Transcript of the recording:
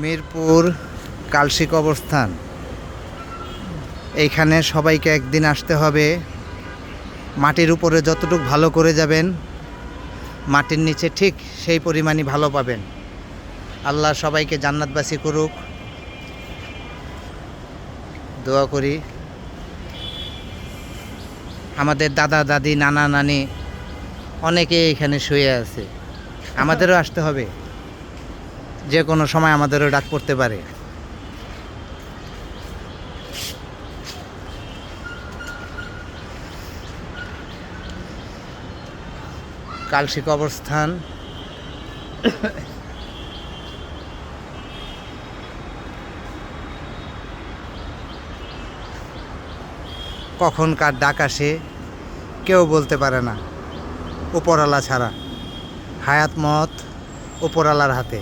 মিরপুর কালশি কবরস্থান, এইখানে সবাইকে একদিন আসতে হবে। মাটির উপরে যতটুকু ভালো করে যাবেন, মাটির নিচে ঠিক সেই পরিমাণই ভালো পাবেন। আল্লাহ সবাইকে জান্নাতবাসী করুক, দোয়া করি। আমাদের দাদা দাদি নানা নানি অনেকে এখানে শুয়ে আছে, আমাদেরও আসতে হবে। যে কোনো সময় আমাদেরও ডাক পড়তে পারে। কালশি কবরস্থান, কখন কার ডাক আসে কেউ বলতে পারে না, উপরওয়ালা ছাড়া। হায়াত মত উপরওয়ালার হাতে।